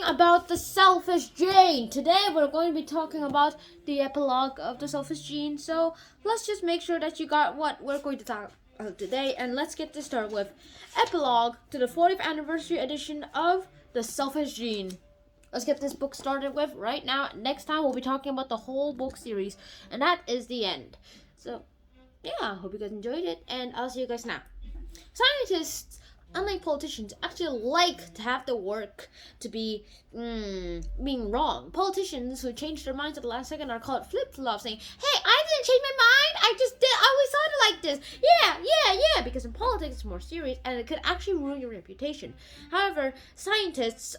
about the selfish gene. Today we're going to be talking about the epilogue of the selfish gene. So let's just make sure that you got what we're going to talk about today, and let's get this started with epilogue to the 40th anniversary edition of the selfish gene. Let's get this book started with right now. Next time we'll be talking about the whole book series, and that is the end. So yeah, hope you guys enjoyed it, and I'll see you guys now. Scientists, unlike politicians, actually like to have the work to be being wrong. Politicians who change their minds at the last second are called flip-flops, saying, hey, I didn't change my mind, I just did, I always thought it like this. Yeah, because in politics it's more serious and it could actually ruin your reputation. However, scientists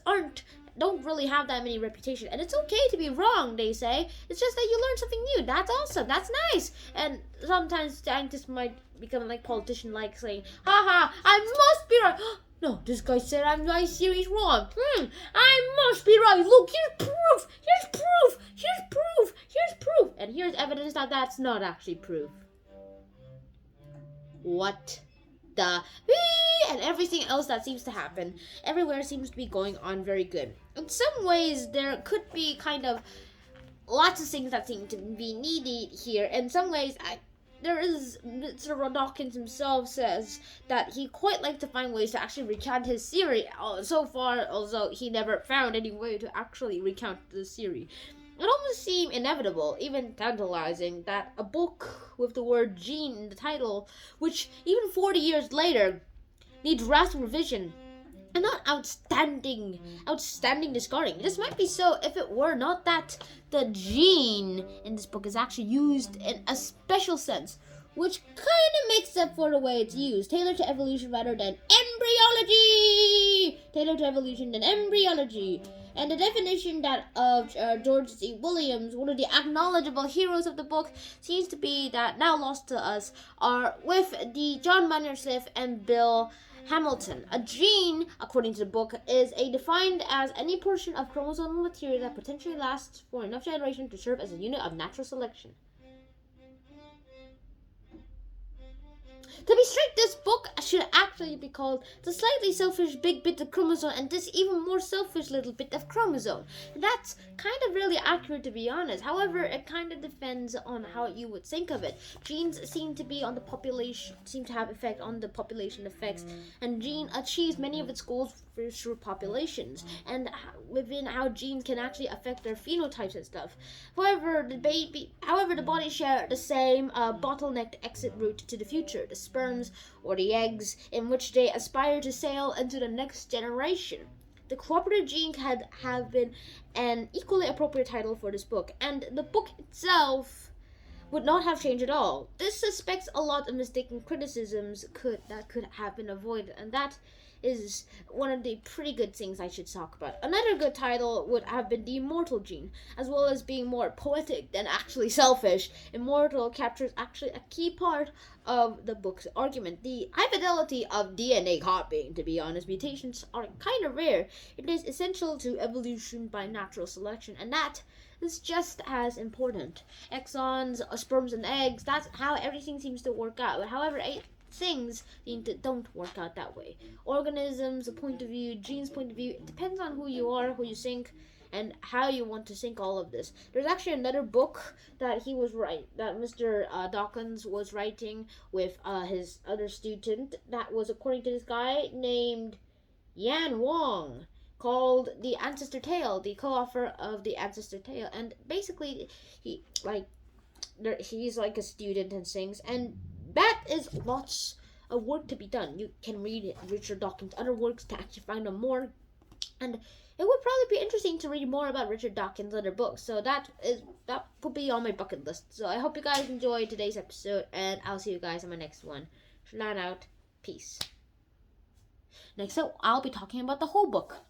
don't really have that many reputation, and it's okay to be wrong, they say. It's just that you learn something new. That's awesome, that's nice. And sometimes scientists might become like politician, like saying, haha, I must be right. No, this guy said my series wrong. I must be right. Look, here's proof. And here's evidence that that's not actually proof. What the and everything else that seems to happen everywhere seems to be going on very good. In some ways, there could be kind of lots of things that seem to be needed here. In some ways, there is Mr. Dawkins himself says that he quite likes to find ways to actually recount his theory. So far, although he never found any way to actually recount the theory. It almost seemed inevitable, even tantalizing, that a book with the word gene in the title, which even 40 years later needs drastic revision, and not outstanding discarding. This might be so if it were not that the gene in this book is actually used in a special sense, which kind of makes up for the way it's used. Tailored to evolution rather than embryology. And the definition that of George C. Williams, one of the acknowledgeable heroes of the book, seems to be that now lost to us are with the John Maynard Smith and Bill Hamilton. A gene, according to the book, is defined as any portion of chromosomal material that potentially lasts for enough generations to serve as a unit of natural selection. To be strict, this book should actually be called The Slightly Selfish Big Bit of Chromosome and This Even More Selfish Little Bit of Chromosome. And that's kind of really accurate, to be honest. However, it kind of depends on how you would think of it. Genes seem to have effect on the population effects, and gene achieves many of its goals through populations, and within how genes can actually affect their phenotypes and stuff. However, the body share the same bottlenecked exit route to the future, the sperms or the eggs in which they aspire to sail into the next generation. The cooperative gene have been an equally appropriate title for this book, and the book itself would not have changed at all. This suspects a lot of mistaken criticisms that could have been avoided, and that is one of the pretty good things I should talk about. Another good title would have been The Immortal Gene. As well as being more poetic than actually selfish, Immortal captures actually a key part of the book's argument. The high fidelity of DNA copying, to be honest. Mutations are kind of rare. It is essential to evolution by natural selection, and that is just as important. Exons, sperms, and eggs, that's how everything seems to work out. But however, things don't work out that way. Organisms' point of view, genes' point of view, it depends on who you are, who you think, and how you want to think all of this. There's actually another book that Mr. Dawkins was writing with his other student that was, according to this guy, named Yan Wong, called The Ancestor Tale, the co-author of The Ancestor Tale. And basically, he's like a student and things, and that is lots of work to be done. You can read Richard Dawkins' other works to actually find out more, and it would probably be interesting to read more about Richard Dawkins' other books. So that would be on my bucket list. So I hope you guys enjoyed today's episode, and I'll see you guys on my next one. Shalom out. Peace. Next up, I'll be talking about the whole book.